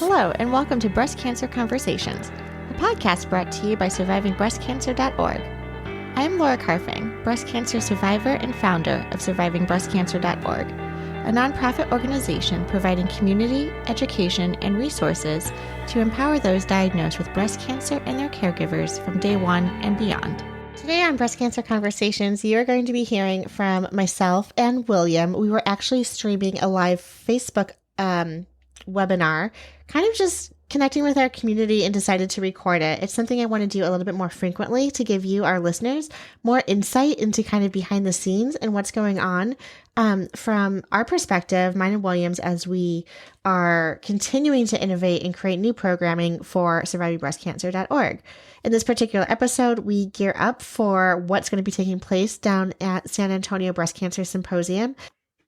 Hello, and welcome to Breast Cancer Conversations, a podcast brought to you by SurvivingBreastCancer.org. I am Laura Carfing, breast cancer survivor and founder of SurvivingBreastCancer.org, a nonprofit organization providing community, education, and resources to empower those diagnosed with breast cancer and their caregivers from day one and beyond. Today on Breast Cancer Conversations, you are going to be hearing from myself and William. We were actually streaming a live Facebook webinar, kind of just connecting with our community, and decided to record it. It's something I want to do a little bit more frequently to give you, our listeners, more insight into kind of behind the scenes and what's going on from our perspective, mine and William's, as we are continuing to innovate and create new programming for SurvivingBreastCancer.org. In this particular episode, we gear up for what's going to be taking place down at San Antonio Breast Cancer Symposium.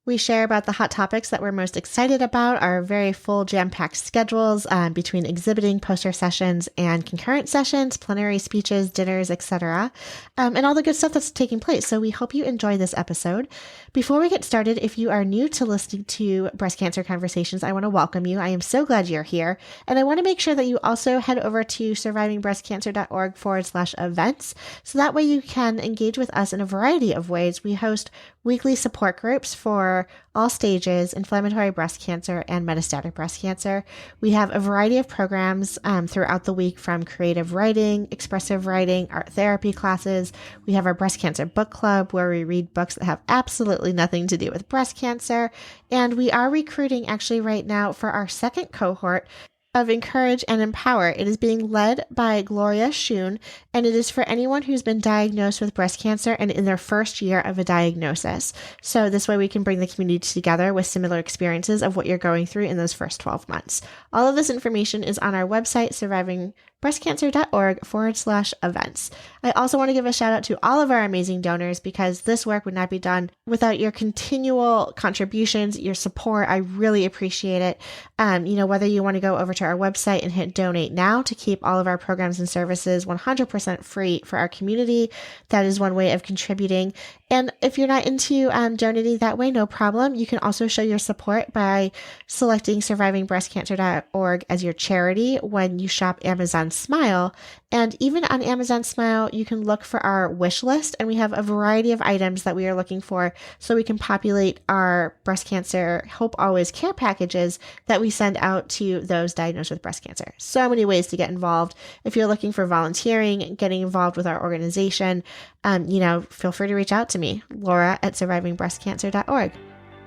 We share about the hot topics that we're most excited about, our very full jam-packed schedules between exhibiting, poster sessions, and concurrent sessions, plenary speeches, dinners, etc., and all the good stuff that's taking place. So we hope you enjoy this episode. Before we get started, if you are new to listening to Breast Cancer Conversations, I want to welcome you. I am so glad you're here. And I want to make sure that you also head over to survivingbreastcancer.org/events. So that way you can engage with us in a variety of ways. We host weekly support groups for all stages, inflammatory breast cancer and metastatic breast cancer. We have a variety of programs throughout the week, from creative writing, expressive writing, art therapy classes. We have our breast cancer book club where we read books that have absolutely nothing to do with breast cancer. And we are recruiting actually right now for our second cohort of Encourage and Empower. It is being led by Gloria Schoon, and it is for anyone who's been diagnosed with breast cancer and in their first year of a diagnosis. So this way we can bring the community together with similar experiences of what you're going through in those first 12 months. All of this information is on our website, survivingbreastcancer.org/events. I also want to give a shout out to all of our amazing donors, because this work would not be done without your continual contributions, your support. I really appreciate it. Whether you want to go over to our website and hit donate now to keep all of our programs and services 100% free for our community, that is one way of contributing. And if you're not into donating that way, no problem. You can also show your support by selecting survivingbreastcancer.org as your charity when you shop Amazon Smile. And even on Amazon Smile, you can look for our wish list, and we have a variety of items that we are looking for so we can populate our breast cancer Hope Always care packages that we send out to those diagnosed with breast cancer. So many ways to get involved. If you're looking for volunteering, getting involved with our organization, feel free to reach out to me, Laura at survivingbreastcancer.org.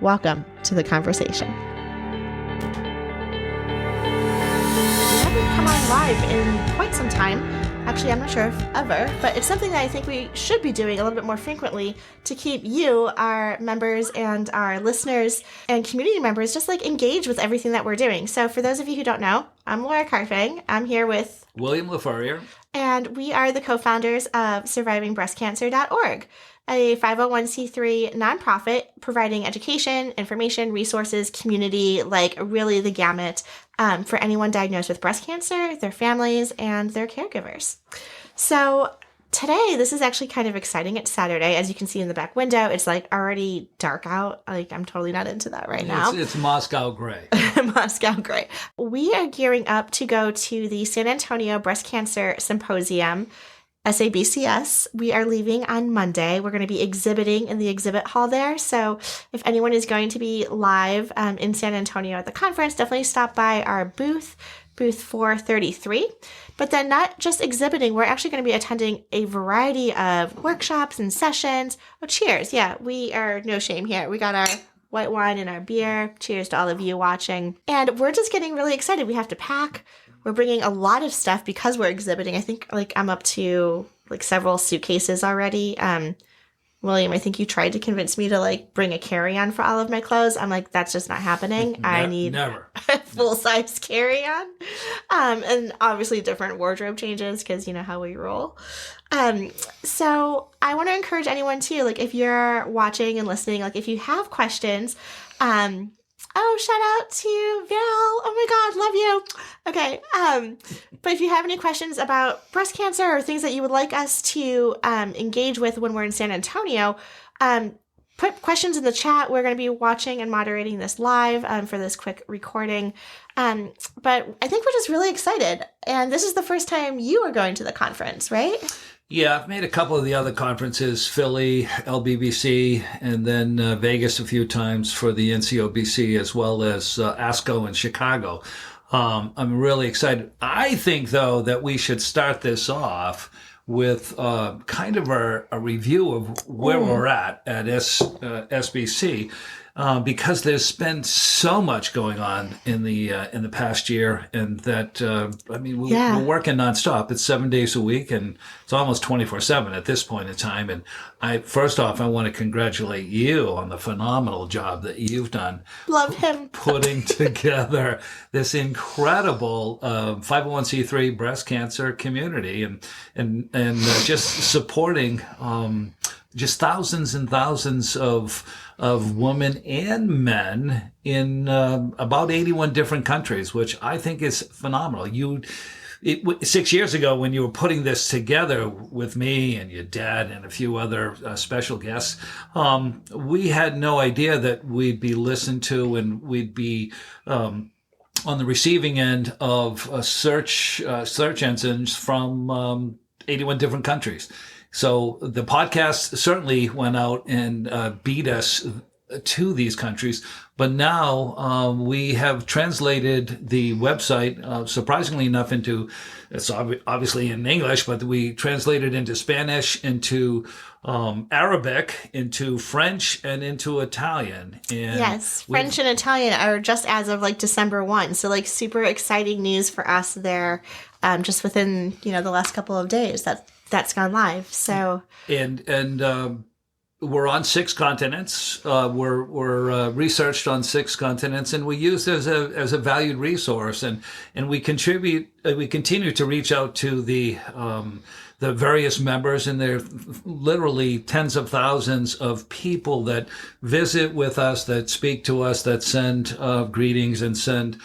Welcome to the conversation. We haven't come on live in quite some time. Actually, I'm not sure if ever, but it's something that I think we should be doing a little bit more frequently to keep you, our members and our listeners and community members, just engaged with everything that we're doing. So for those of you who don't know, I'm Laura Carfing. I'm here with William LaFurrier. And we are the co-founders of SurvivingBreastCancer.org, a 501c3 nonprofit providing education, information, resources, community, really the gamut for anyone diagnosed with breast cancer, their families, and their caregivers. So today, this is actually kind of exciting. It's Saturday. As you can see in the back window, it's already dark out. I'm totally not into that right now. It's Moscow gray. Moscow gray. We are gearing up to go to the San Antonio Breast Cancer Symposium, SABCS. We are leaving on Monday. We're going to be exhibiting in the exhibit hall there. So if anyone is going to be live in San Antonio at the conference, definitely stop by our booth 433. But then not just exhibiting, we're actually going to be attending a variety of workshops and sessions. Oh, cheers. Yeah, we are no shame here. We got our white wine and our beer. Cheers to all of you watching. And we're just getting really excited. We have to pack. We're bringing a lot of stuff because we're exhibiting. I think I'm up to several suitcases already. William, I think you tried to convince me to bring a carry-on for all of my clothes. I'm that's just not happening. I need never a full-size carry-on. And obviously different wardrobe changes because you know how we roll. So I want to encourage anyone too, if you're watching and listening, if you have questions, shout out to Val. Oh my God, love you. Okay. But if you have any questions about breast cancer or things that you would like us to engage with when we're in San Antonio, put questions in the chat. We're going to be watching and moderating this live for this quick recording. But I think we're just really excited. And this is the first time you are going to the conference, right? Yeah, I've made a couple of the other conferences, Philly, LBBC, and then Vegas a few times for the NCOBC, as well as ASCO in Chicago. I'm really excited. I think, though, that we should start this off with kind of a review of where we're at SBC. Because there's been so much going on in the past year, and that we're working nonstop. It's 7 days a week, and it's almost 24/7 at this point in time. And I want to congratulate you on the phenomenal job that you've done. Love him. Putting together this incredible 501c3 breast cancer community, and just supporting just thousands and thousands of women and men in about 81 different countries, which I think is phenomenal. 6 years ago, when you were putting this together with me and your dad and a few other special guests, we had no idea that we'd be listened to and we'd be on the receiving end of search engines from 81 different countries. So the podcast certainly went out and beat us to these countries. But now we have translated the website, surprisingly enough, it's obviously in English, but we translated into Spanish, into Arabic, into French, and into Italian. And yes, French and Italian are just as of December 1. So super exciting news for us there just within the last couple of days. That's gone live. So and we're on 6 continents. We're researched on 6 continents, and we use it as a valued resource. And we continue to reach out to the various members, and there are literally tens of thousands of people that visit with us, that speak to us, that send greetings and send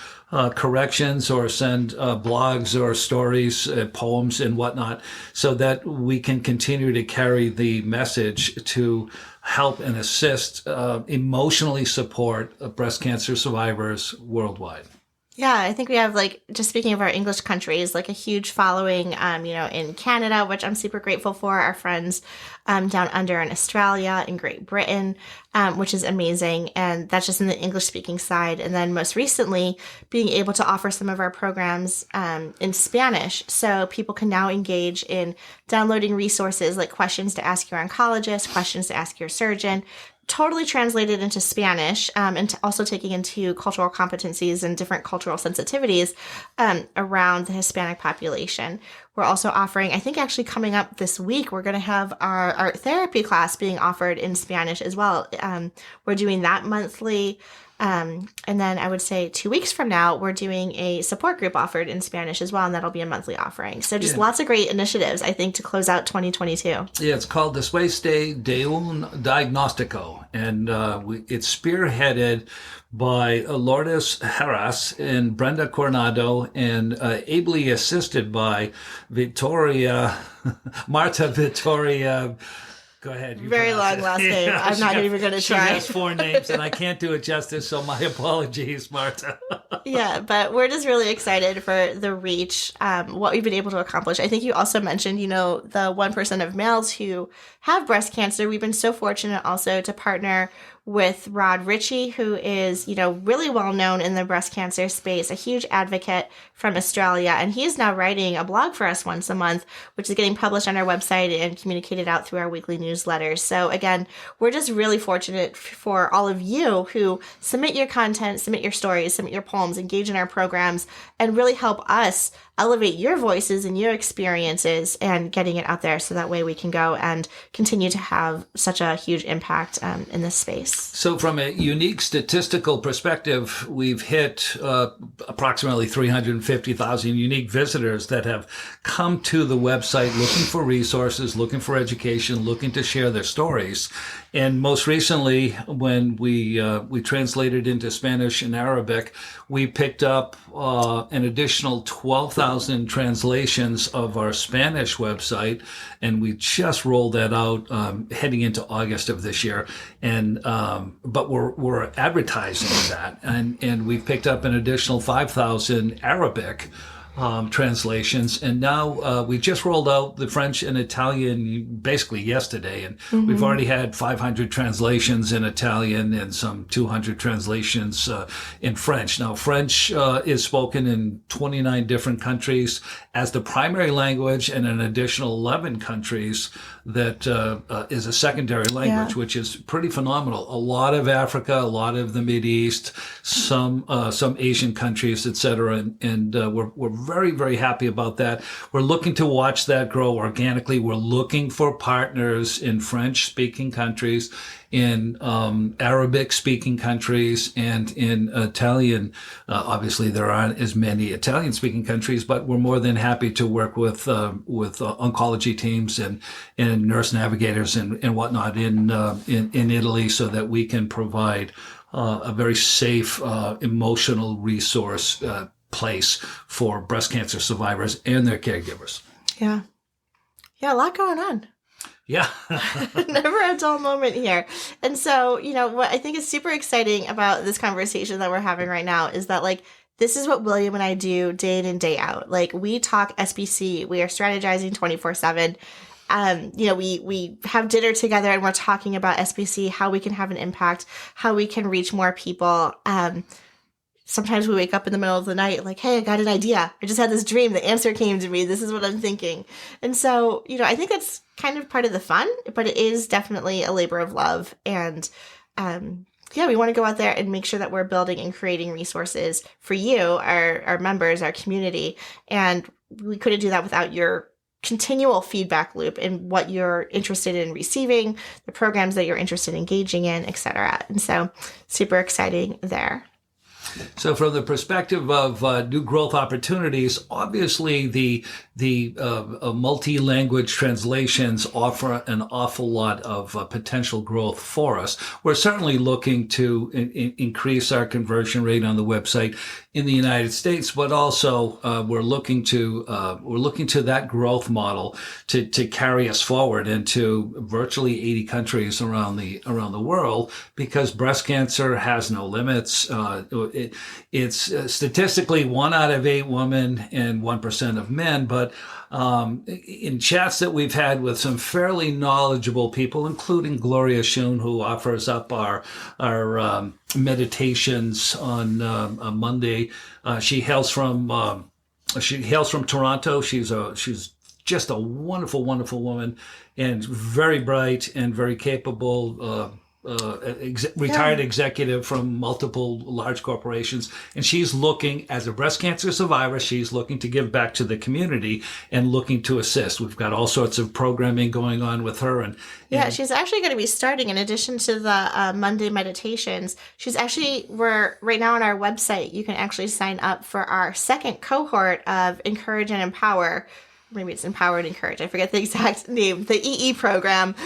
corrections, or send blogs or stories, poems and whatnot, so that we can continue to carry the message to help and assist, emotionally support breast cancer survivors worldwide. Yeah, I think we have, just speaking of our English countries, a huge following, in Canada, which I'm super grateful for. Our friends down under in Australia, in Great Britain, which is amazing. And that's just in the English-speaking side. And then most recently, being able to offer some of our programs in Spanish. So people can now engage in downloading resources like questions to ask your oncologist, questions to ask your surgeon, totally translated into Spanish, and also taking into cultural competencies and different cultural sensitivities around the Hispanic population. We're also offering, I think actually coming up this week, we're going to have our art therapy class being offered in Spanish as well. We're doing that monthly. And then I would say 2 weeks from now, we're doing a support group offered in Spanish as well, and that'll be a monthly offering. So just lots of great initiatives, I think, to close out 2022. Yeah, it's called Después de un Diagnóstico, and it's spearheaded by Lourdes Heras and Brenda Coronado, and ably assisted by Marta Victoria. Go ahead. Very long last name. Yeah, I'm not even going to try. She has 4 names, and I can't do it justice, so my apologies, Marta. Yeah, but we're just really excited for the reach, what we've been able to accomplish. I think you also mentioned, the 1% of males who have breast cancer. We've been so fortunate also to partner with Rod Ritchie, who is, really well known in the breast cancer space, a huge advocate from Australia. And he is now writing a blog for us once a month, which is getting published on our website and communicated out through our weekly newsletters. So again, we're just really fortunate for all of you who submit your content, submit your stories, submit your poems, engage in our programs, and really help us elevate your voices and your experiences and getting it out there, so that way we can go and continue to have such a huge impact in this space. So from a unique statistical perspective, we've hit approximately 350,000 unique visitors that have come to the website looking for resources, looking for education, looking to share their stories. And most recently, when we translated into Spanish and Arabic, we picked up an additional 12,000 translations of our Spanish website, and we just rolled that out heading into August of this year. And but we're advertising that, and we've picked up an additional 5,000 Arabic translations, and now we just rolled out the French and Italian basically yesterday, and we've already had 500 translations in Italian and some 200 translations in French. Now, French is spoken in 29 different countries as the primary language, and an additional 11 countries that is a secondary language, which is pretty phenomenal. A lot of Africa, a lot of the Mideast, some Asian countries, etc., and we're very, very happy about that. We're looking to watch that grow organically. We're looking for partners in French-speaking countries, in Arabic-speaking countries, and in Italian. Obviously, there aren't as many Italian-speaking countries, but we're more than happy to work with oncology teams and nurse navigators and whatnot in Italy, so that we can provide a very safe, emotional resource place for breast cancer survivors and their caregivers. Yeah, a lot going on. Yeah. Never a dull moment here. And so, what I think is super exciting about this conversation that we're having right now is that, this is what William and I do day in and day out. We talk SBC. We are strategizing 24/7. We have dinner together and we're talking about SBC, how we can have an impact, how we can reach more people. Sometimes we wake up in the middle of the night hey, I got an idea. I just had this dream. The answer came to me. This is what I'm thinking. And so, I think that's kind of part of the fun, but it is definitely a labor of love. And we want to go out there and make sure that we're building and creating resources for you, our members, our community. And we couldn't do that without your continual feedback loop in what you're interested in receiving, the programs that you're interested in engaging in, et cetera. And so super exciting there. So from the perspective of new growth opportunities, obviously the multi-language translations offer an awful lot of potential growth for us. We're certainly looking to increase our conversion rate on the website in the United States, but also we're looking to that growth model to carry us forward into virtually 80 countries around the world, because breast cancer has no limits. It's statistically 1 out of 8 women and 1% of men, but in chats that we've had with some fairly knowledgeable people, including Gloria Schoon, who offers up our meditations on Monday. She hails from Toronto. She's just a wonderful, wonderful woman, and very bright and very capable. Retired executive from multiple large corporations, and she's looking, as a breast cancer survivor, she's looking to give back to the community and looking to assist. We've got all sorts of programming going on with her, and she's actually going to be starting, in addition to the Monday meditations, we're right now on our website, you can actually sign up for our second cohort of Encourage and Empower. Maybe it's Empower and Encourage. I forget the exact name, the EE program,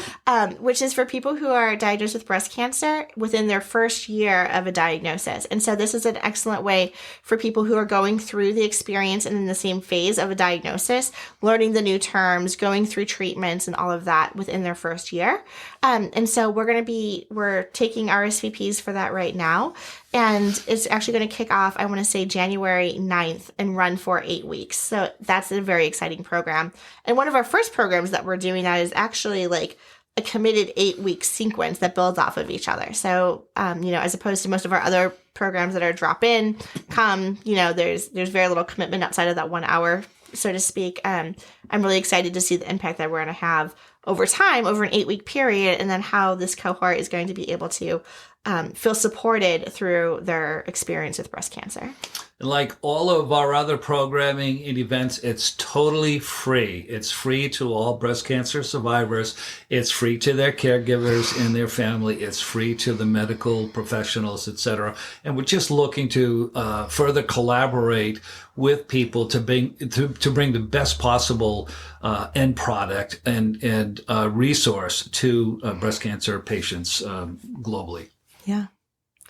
which is for people who are diagnosed with breast cancer within their first year of a diagnosis. And so this is an excellent way for people who are going through the experience and in the same phase of a diagnosis, learning the new terms, going through treatments and all of that within their first year. And so we're taking RSVPs for that right now. And it's actually going to kick off, I want to say January 9th and run for 8 weeks. So that's a very exciting program. And one of our first programs that we're doing that is actually a committed 8-week sequence that builds off of each other. So, as opposed to most of our other programs that are drop in, there's very little commitment outside of that 1 hour, so to speak. I'm really excited to see the impact that we're going to have over time, over an 8-week period, and then how this cohort is going to be able to feel supported through their experience with breast cancer. And like all of our other programming and events, it's totally free. It's free to all breast cancer survivors. It's free to their caregivers and their family. It's free to the medical professionals, etc. And we're just looking to further collaborate with people to bring the best possible end product and resource to breast cancer patients globally. Yeah.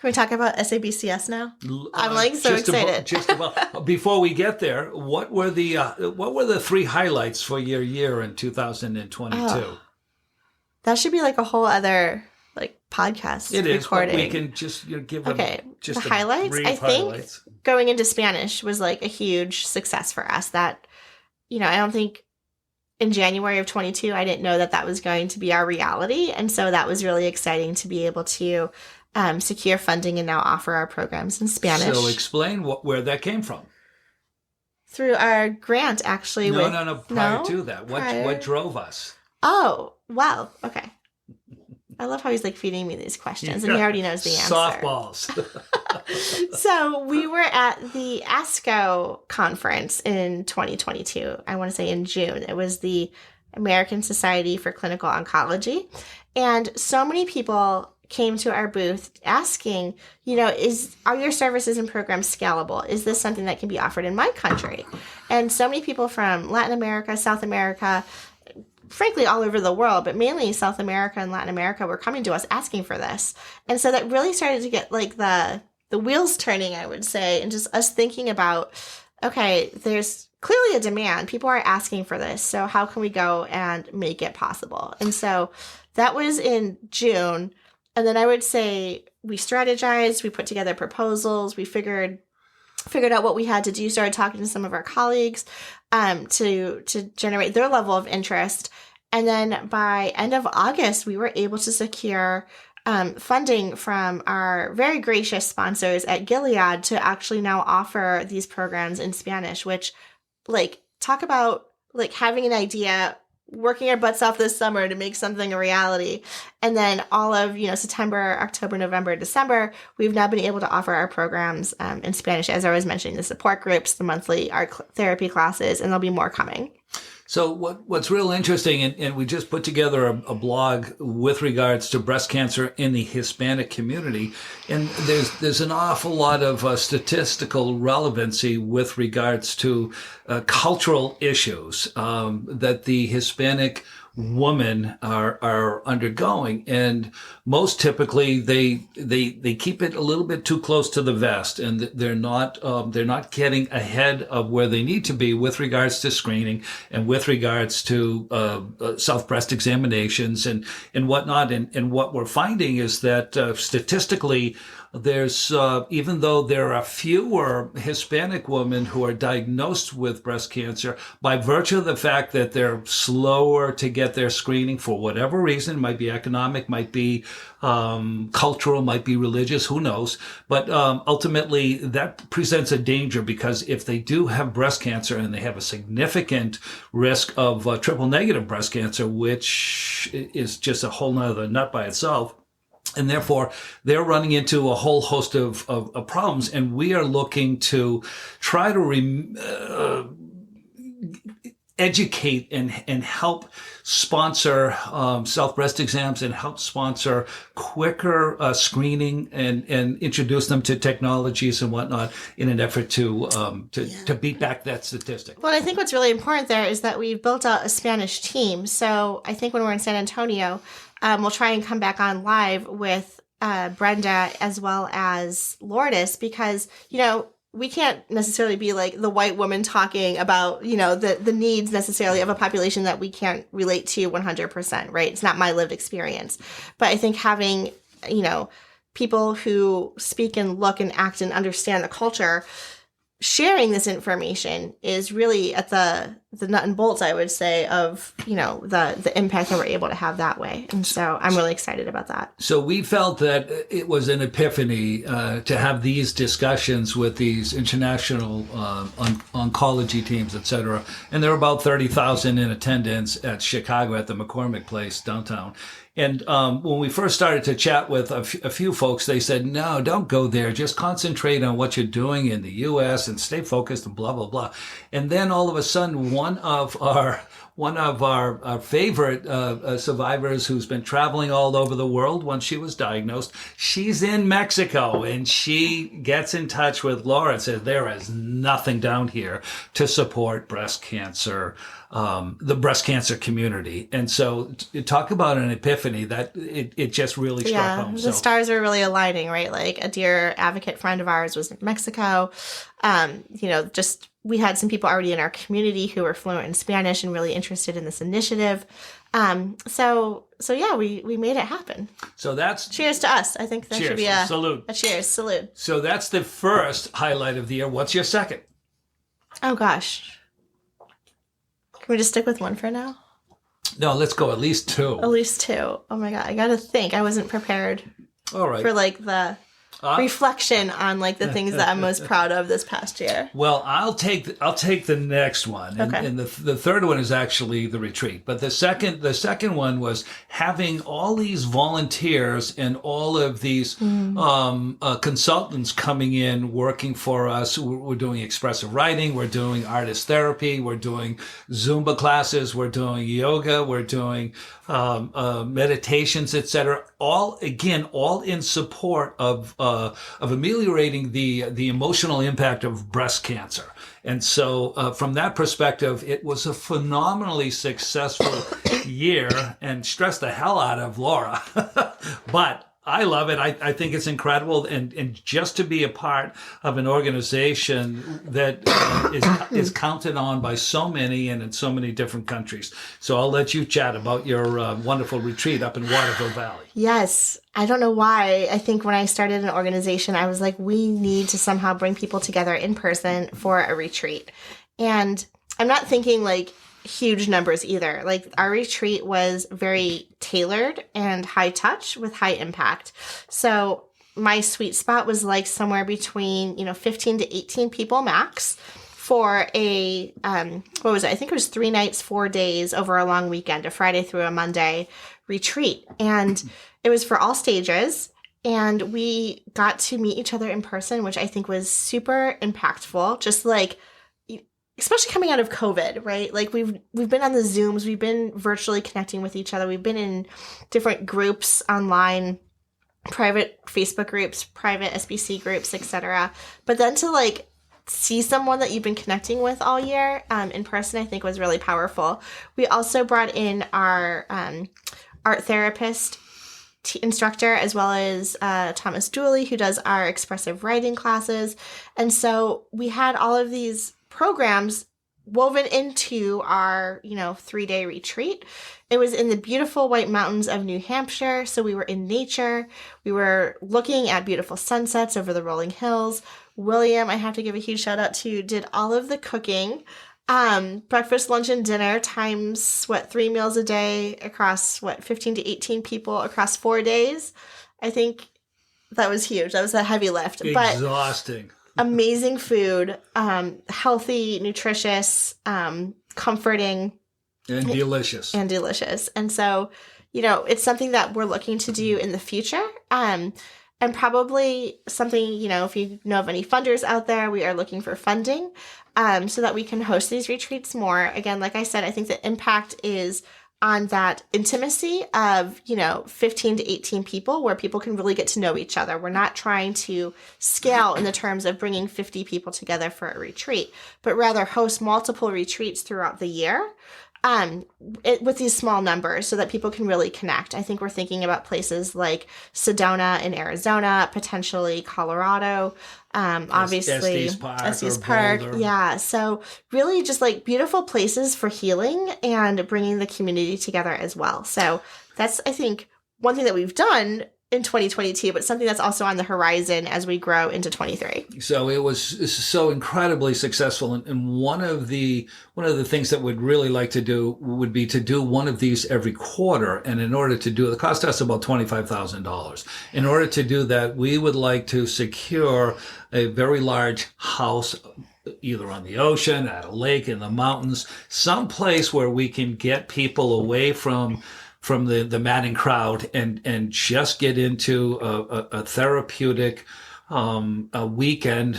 Can we talk about SABCS now? I'm like so excited. Just about. Before we get there, what were the 3 highlights for your year in 2022? Oh, that should be like a whole other like podcast. It is, recording. But we can just give them just the highlights. I think going into Spanish was like a huge success for us. That I don't think in January of 22 I didn't know that was going to be our reality, and so that was really exciting to be able to secure funding and now offer our programs in Spanish. So explain where that came from. Through our grant, actually. No. Prior to that, what drove us? Oh, wow. Okay. I love how he's like feeding me these questions, and he already knows the answer. Softballs. So we were at the ASCO conference in 2022. I want to say in June. It was the American Society for Clinical Oncology, and so many people came to our booth asking, are your services and programs scalable? Is this something that can be offered in my country? And so many people from Latin America, South America, frankly, all over the world, but mainly South America and Latin America were coming to us asking for this. And so that really started to get like the wheels turning, I would say, and just us thinking about, okay, there's clearly a demand. People are asking for this. So how can we go and make it possible? And so that was in June. And then I would say we strategized, we put together proposals, we figured out what we had to do, started talking to some of our colleagues to generate their level of interest. And then by end of August, we were able to secure funding from our very gracious sponsors at Gilead to actually now offer these programs in Spanish, which talk about having an idea, working our butts off this summer to make something a reality. And then all of, September, October, November, December, we've now been able to offer our programs in Spanish, as I was mentioning, the support groups, the monthly art therapy classes, and there'll be more coming. So what's real interesting, and we just put together a blog with regards to breast cancer in the Hispanic community, and there's an awful lot of statistical relevancy with regards to cultural issues that the Hispanic women are undergoing, and most typically they keep it a little bit too close to the vest, and they're not getting ahead of where they need to be with regards to screening and with regards to self breast examinations and whatnot. And what we're finding is that statistically, there's even though there are fewer Hispanic women who are diagnosed with breast cancer, by virtue of the fact that they're slower to get their screening for whatever reason, it might be economic, might be cultural, might be religious, who knows. But ultimately, that presents a danger, because if they do have breast cancer and they have a significant risk of triple negative breast cancer, which is just a whole nother nut by itself, and therefore, they're running into a whole host of problems, and we are looking to try to educate and help sponsor self-breast exams and help sponsor quicker screening and introduce them to technologies and whatnot in an effort to beat back that statistic. Well, I think what's really important there is that we've built out a Spanish team. So I think when we're in San Antonio, we'll try and come back on live with Brenda as well as Lourdes, because, we can't necessarily be like the white woman talking about, the needs necessarily of a population that we can't relate to 100%, right? It's not my lived experience. But I think having, people who speak and look and act and understand the culture, sharing this information is really at the nut and bolts, I would say, of, the impact that we're able to have that way. And so I'm really excited about that. So we felt that it was an epiphany to have these discussions with these international oncology teams, et cetera. And there were about 30,000 in attendance at Chicago at the McCormick Place downtown. And when we first started to chat with a few folks, they said, no, don't go there. Just concentrate on what you're doing in the U.S. and stay focused and blah, blah, blah. And then all of a sudden, one of our favorite survivors who's been traveling all over the world when she was diagnosed, she's in Mexico, and she gets in touch with Laura and says, there is nothing down here to support breast cancer, the breast cancer community. And so talk about an epiphany that it just really struck home. The stars are really aligning, right? Like a dear advocate friend of ours was in Mexico. We had some people already in our community who were fluent in Spanish and really interested in this initiative. So we made it happen. So that's cheers to us. I think that should be a salute. A cheers, salute. So that's the first highlight of the year. What's your second? Oh gosh. Can we just stick with one for now? No, let's go at least two. At least two. Oh my God. I got to think. I wasn't prepared. All right. For the reflection on the things that I'm most proud of this past year. Well, I'll take the next one, and the third one is actually the retreat. But the second one was having all these volunteers and all of these consultants coming in working for us. We're doing expressive writing, we're doing artist therapy, we're doing Zumba classes, we're doing yoga, we're doing meditations, etc. All in support of ameliorating the emotional impact of breast cancer. And so from that perspective, it was a phenomenally successful year and stressed the hell out of Laura. But I love it. I think it's incredible. And just to be a part of an organization that is counted on by so many and in so many different countries. So I'll let you chat about your wonderful retreat up in Waterville Valley. Yes. I don't know why. I think when I started an organization, I was like, we need to somehow bring people together in person for a retreat. And I'm not thinking huge numbers either. Our retreat was very tailored and high touch with high impact. So my sweet spot was somewhere between 15 to 18 people max for a what was it? I think it was 3 nights, 4 days over a long weekend, a Friday through a Monday retreat. And it was for all stages. And we got to meet each other in person, which I think was super impactful. Just especially coming out of COVID, right? We've been on the Zooms, we've been virtually connecting with each other. We've been in different groups online, private Facebook groups, private SBC groups, etc. But then to see someone that you've been connecting with all year in person, I think was really powerful. We also brought in our art therapist instructor, as well as Thomas Dooley, who does our expressive writing classes. And so we had all of these programs woven into our 3-day retreat. It was in the beautiful White Mountains of New Hampshire, so we were in nature. We were looking at beautiful sunsets over the rolling hills. William, I have to give a huge shout out to, did all of the cooking. Breakfast, lunch, and dinner times 3 meals a day across 15 to 18 people across 4 days. I think that was huge. That was a heavy lift. Exhausting. Amazing food, healthy, nutritious, comforting. And delicious. And so, it's something that we're looking to do in the future. And probably something, if you know of any funders out there, we are looking for funding so that we can host these retreats more. Again, like I said, I think the impact is on that intimacy of, 15 to 18 people where people can really get to know each other. We're not trying to scale in the terms of bringing 50 people together for a retreat, but rather host multiple retreats throughout the year with these small numbers so that people can really connect. I think we're thinking about places like Sedona in Arizona, potentially Colorado, obviously Estes Park. Yeah. So really just beautiful places for healing and bringing the community together as well. So that's, I think, one thing that we've done in 2022, but something that's also on the horizon as we grow into 23. So it was so incredibly successful. And one of the things that we'd really like to do would be to do one of these every quarter. And in order to do it, cost us about $25,000. In order to do that, we would like to secure a very large house, either on the ocean, at a lake, in the mountains, some place where we can get people away from the madding crowd and just get into a therapeutic a weekend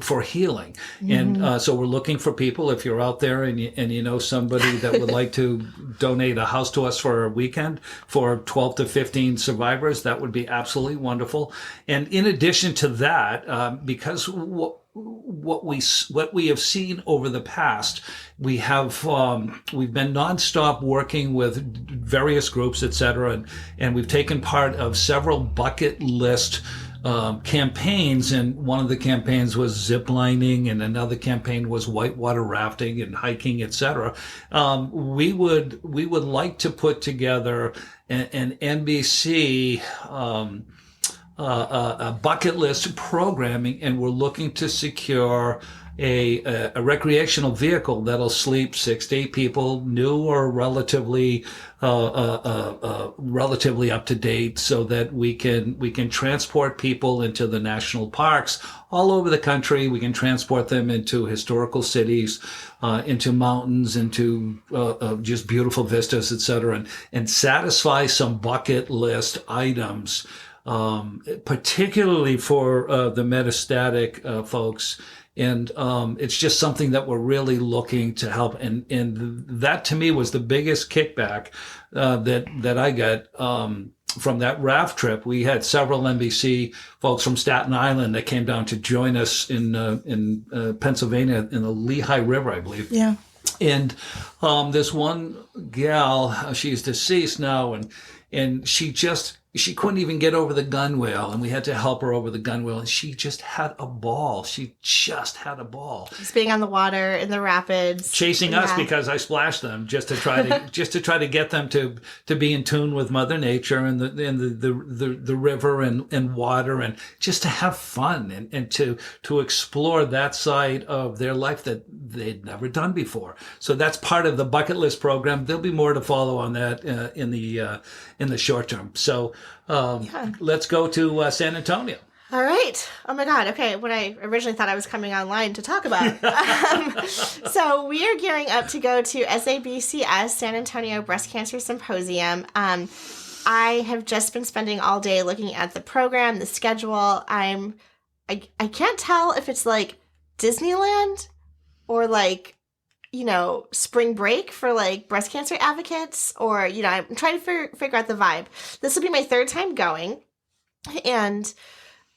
for healing. And so we're looking for people. If you're out there and you know somebody that would like to donate a house to us for a weekend for 12 to 15 survivors, that would be absolutely wonderful. And in addition to that, because what we have seen over the past, we've been nonstop working with various groups, et cetera, and we've taken part of several bucket list campaigns, and one of the campaigns was zip lining, and another campaign was whitewater rafting and hiking, etc. We would like to put together an NBC a bucket list programming, and we're looking to secure a recreational vehicle that'll sleep 6 to 8 people, new or relatively up to date, so that we can transport people into the national parks all over the country. We can transport them into historical cities, into mountains, into just beautiful vistas, etc., and satisfy some bucket list items, particularly for the metastatic folks. And it's just something that we're really looking to help. And that to me was the biggest kickback that I got from that raft trip. We had several NBC folks from Staten Island that came down to join us in Pennsylvania, in the Lehigh River, I believe. Yeah. And this one gal, she's deceased now, and she couldn't even get over the gunwale, and we had to help her over the gunwale, and she just had a ball. Just being on the water in the rapids, chasing us because I splashed them, just to try to get them to be in tune with Mother Nature and the river and water, and just to have fun and to explore that side of their life that they'd never done before. So that's part of the bucket list program. There'll be more to follow on that in the short term. So let's go to San Antonio. All right. Oh my God. Okay. What I originally thought I was coming online to talk about. So we are gearing up to go to SABCS, San Antonio Breast Cancer Symposium. I have just been spending all day looking at the program, the schedule. I can't tell if it's like Disneyland or like, spring break for like breast cancer advocates, or, I'm trying to figure out the vibe. This will be my third time going, and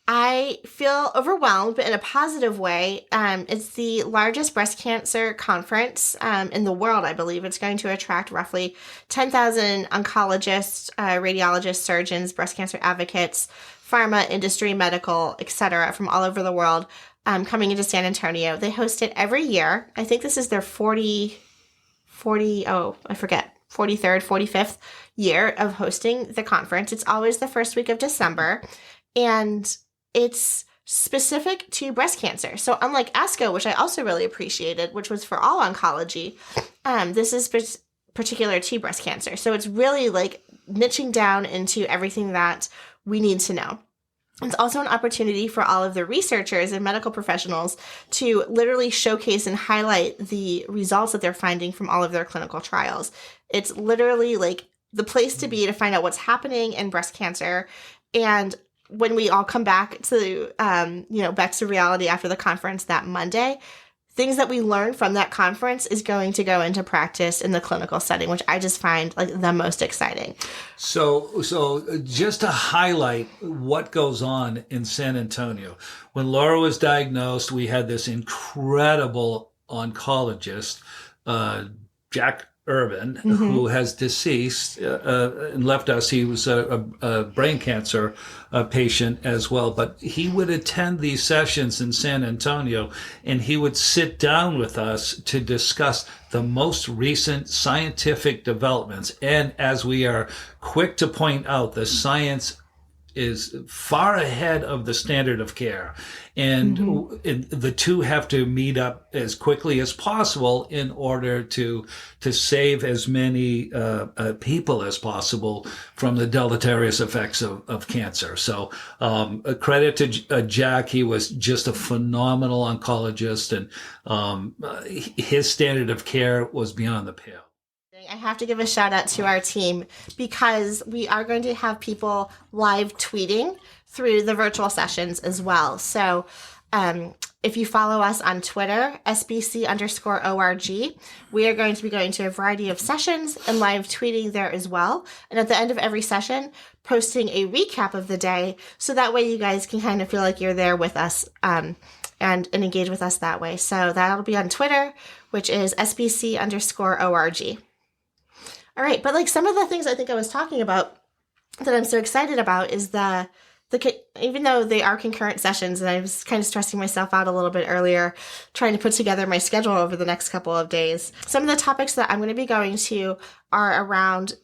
I feel overwhelmed, but in a positive way. It's the largest breast cancer conference in the world, I believe. It's going to attract roughly 10,000 oncologists, radiologists, surgeons, breast cancer advocates, pharma, industry, medical, etc., from all over the world. Coming into San Antonio. They host it every year. I think this is their 43rd, 45th year of hosting the conference. It's always the first week of December, and it's specific to breast cancer. So unlike ASCO, which I also really appreciated, which was for all oncology, this is particular to breast cancer. So it's really like niching down into everything that we need to know. It's also an opportunity for all of the researchers and medical professionals to literally showcase and highlight the results that they're finding from all of their clinical trials. It's literally like the place to be to find out what's happening in breast cancer. And when we all come back to, back to reality after the conference that Monday, things that we learn from that conference is going to go into practice in the clinical setting, which I just find like the most exciting. So just to highlight what goes on in San Antonio, when Laura was diagnosed, we had this incredible oncologist, Jack Urban, who has deceased and left us. He was a brain cancer patient as well, but he would attend these sessions in San Antonio, and he would sit down with us to discuss the most recent scientific developments. And as we are quick to point out, the science is far ahead of the standard of care. And the two have to meet up as quickly as possible in order to save as many people as possible from the deleterious effects of cancer. So a credit to Jack. He was just a phenomenal oncologist, and his standard of care was beyond the pale. I have to give a shout out to our team because we are going to have people live tweeting through the virtual sessions as well. So if you follow us on Twitter, SBC_ORG, we are going to be going to a variety of sessions and live tweeting there as well. And at the end of every session, posting a recap of the day. So that way you guys can kind of feel like you're there with us and engage with us that way. So that'll be on Twitter, which is SBC_ORG. All right, but like some of the things I think I was talking about that I'm so excited about is even though they are concurrent sessions, and I was kind of stressing myself out a little bit earlier, trying to put together my schedule over the next couple of days. Some of the topics that I'm going to be going to are around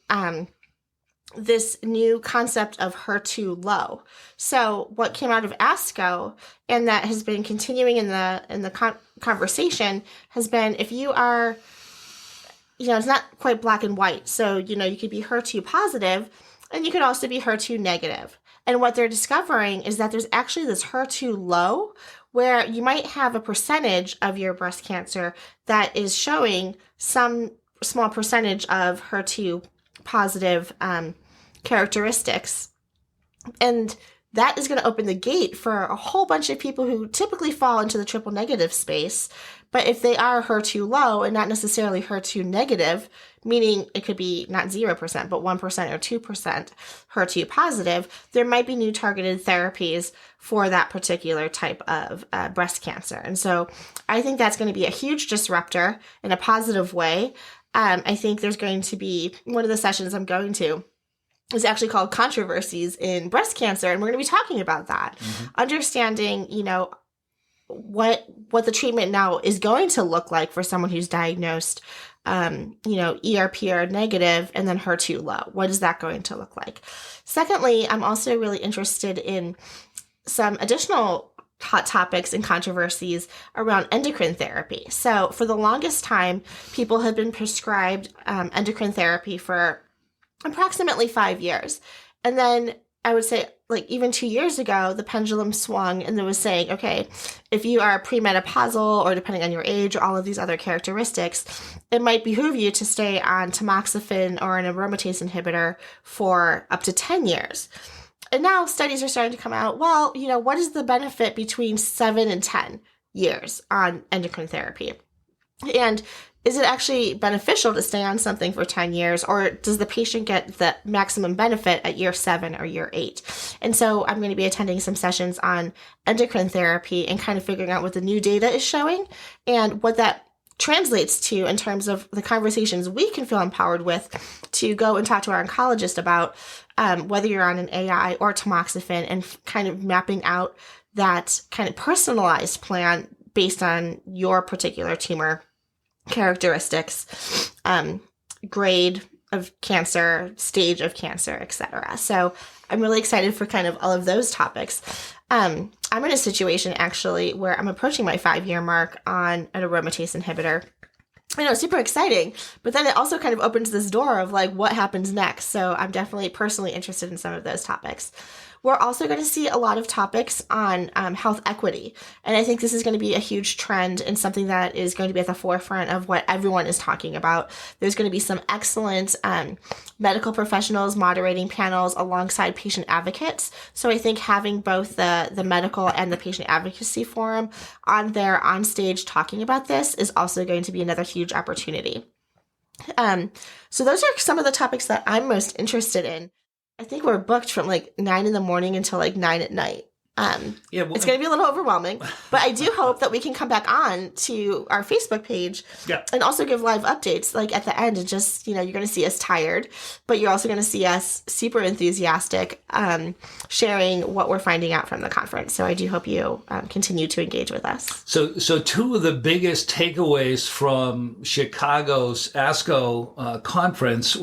this new concept of HER2 low. So what came out of ASCO, and that has been continuing in the conversation, has been if you are, it's not quite black and white. So, you could be HER2 positive and you could also be HER2 negative. And what they're discovering is that there's actually this HER2 low where you might have a percentage of your breast cancer that is showing some small percentage of HER2 positive characteristics. And that is going to open the gate for a whole bunch of people who typically fall into the triple negative space. But if they are HER2 low and not necessarily HER2 negative, meaning it could be not 0%, but 1% or 2% HER2 positive, there might be new targeted therapies for that particular type of breast cancer. And so I think that's going to be a huge disruptor in a positive way. I think there's going to be one of the sessions I'm going to is actually called Controversies in Breast Cancer, and we're going to be talking about that. Understanding, what the treatment now is going to look like for someone who's diagnosed, ERPR negative and then HER2 low. What is that going to look like? Secondly, I'm also really interested in some additional hot topics and controversies around endocrine therapy. So for the longest time, people have been prescribed endocrine therapy for approximately 5 years. And then I would say like even 2 years ago, the pendulum swung and it was saying, okay, if you are premenopausal or depending on your age or all of these other characteristics, it might behoove you to stay on tamoxifen or an aromatase inhibitor for up to 10 years. And now studies are starting to come out, well, what is the benefit between 7 and 10 years on endocrine therapy? And is it actually beneficial to stay on something for 10 years, or does the patient get the maximum benefit at year 7 or year 8? And so I'm going to be attending some sessions on endocrine therapy and kind of figuring out what the new data is showing and what that translates to in terms of the conversations we can feel empowered with to go and talk to our oncologist about whether you're on an AI or tamoxifen, and kind of mapping out that kind of personalized plan based on your particular tumor characteristics, grade of cancer, stage of cancer, etc. So I'm really excited for kind of all of those topics. I'm in a situation actually where I'm approaching my 5-year mark on an aromatase inhibitor. I know, super exciting, but then it also kind of opens this door of like what happens next. So I'm definitely personally interested in some of those topics. We're also going to see a lot of topics on health equity. And I think this is going to be a huge trend and something that is going to be at the forefront of what everyone is talking about. There's going to be some excellent medical professionals moderating panels alongside patient advocates. So I think having both the medical and the patient advocacy forum on stage talking about this is also going to be another huge opportunity. So those are some of the topics that I'm most interested in. I think we're booked from like 9 in the morning until like 9 at night. It's going to be a little overwhelming, but I do hope that we can come back on to our Facebook page and also give live updates. Like at the end, and just, you're going to see us tired, but you're also going to see us super enthusiastic, sharing what we're finding out from the conference. So I do hope you continue to engage with us. So two of the biggest takeaways from Chicago's ASCO conference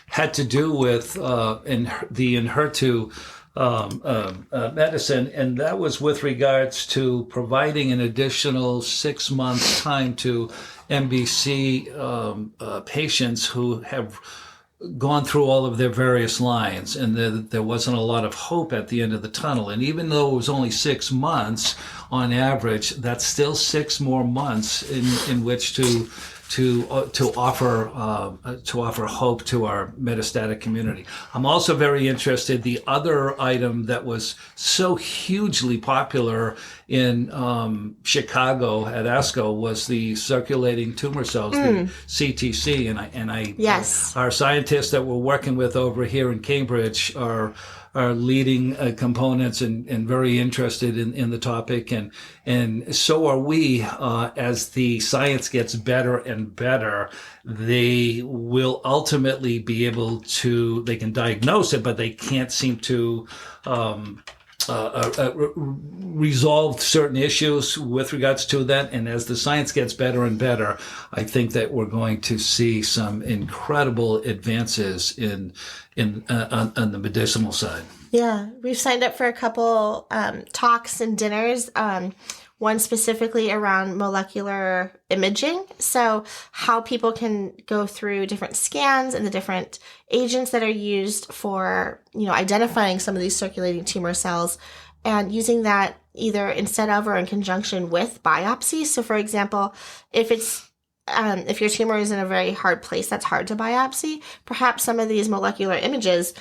had to do with the Enhertu medicine, and that was with regards to providing an additional 6 months time to MBC patients who have gone through all of their various lines, and there wasn't a lot of hope at the end of the tunnel. And even though it was only 6 months on average, that's still 6 more months in which to offer hope to our metastatic community. I'm also very interested. The other item that was so hugely popular in Chicago at ASCO was the circulating tumor cells, the CTC, and yes, our scientists that we're working with over here in Cambridge are leading components and very interested in the topic, and so are we. As the science gets better and better, they will ultimately be able to, they can diagnose it, but they can't seem to resolve certain issues with regards to that. And as the science gets better and better, I think that we're going to see some incredible advances on the medicinal side. Yeah, we've signed up for a couple talks and dinners. One specifically around molecular imaging. So how people can go through different scans and the different agents that are used for, identifying some of these circulating tumor cells, and using that either instead of or in conjunction with biopsy. So for example, if your tumor is in a very hard place that's hard to biopsy, perhaps some of these molecular images,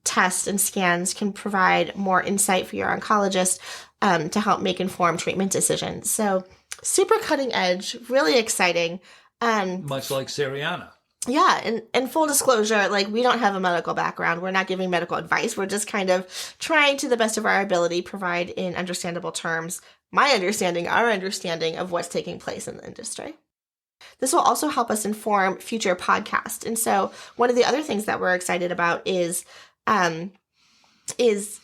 tests and scans can provide more insight for your oncologist to help make informed treatment decisions. So super cutting edge, really exciting. Much like Seriana. Yeah, and full disclosure, we don't have a medical background. We're not giving medical advice. We're just kind of trying to the best of our ability provide in understandable terms our understanding of what's taking place in the industry. This will also help us inform future podcasts. And so one of the other things that we're excited about is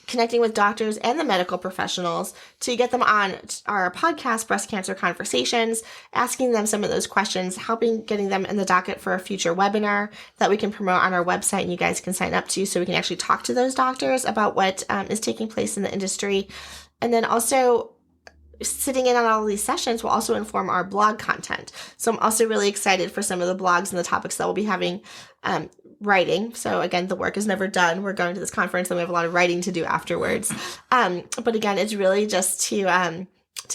connecting with doctors and the medical professionals to get them on our podcast, Breast Cancer Conversations, asking them some of those questions, getting them in the docket for a future webinar that we can promote on our website and you guys can sign up to, so we can actually talk to those doctors about what is taking place in the industry. And then also sitting in on all of these sessions will also inform our blog content. So I'm also really excited for some of the blogs and the topics that we'll be having writing. So again, the work is never done. We're going to this conference and we have a lot of writing to do afterwards. But again, it's really just to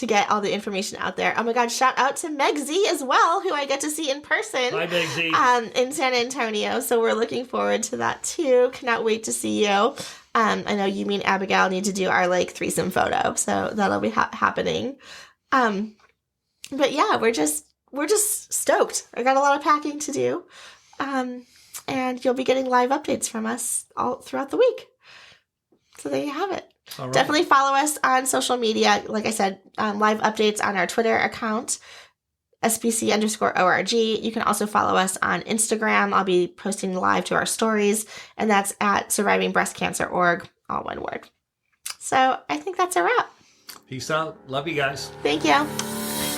get all the information out there. Oh my God, shout out to Meg Z as well, who I get to see in person. Hi, Meg Z. In San Antonio. So we're looking forward to that too. Cannot wait to see you. I know you, me, and Abigail need to do our threesome photo. So that'll be happening. But yeah, we're just stoked. I got a lot of packing to do. And you'll be getting live updates from us all throughout the week. So there you have it. All right. Definitely follow us on social media. Like I said, live updates on our Twitter account, SBC_ORG. You can also follow us on Instagram. I'll be posting live to our stories, and that's at survivingbreastcancer.org, all one word. So I think that's a wrap. Peace out. Love you guys. Thank you.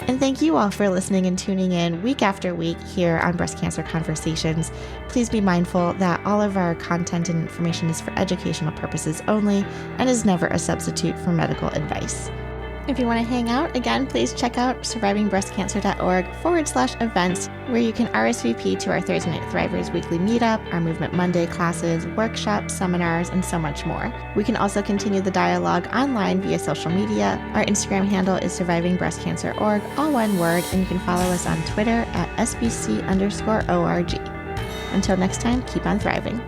And thank you all for listening and tuning in week after week here on Breast Cancer Conversations. Please be mindful that all of our content and information is for educational purposes only and is never a substitute for medical advice. If you want to hang out, again, please check out survivingbreastcancer.org/events, where you can RSVP to our Thursday Night Thrivers weekly meetup, our Movement Monday classes, workshops, seminars, and so much more. We can also continue the dialogue online via social media. Our Instagram handle is survivingbreastcancer.org, all one word, and you can follow us on Twitter at SBC_ORG. Until next time, keep on thriving.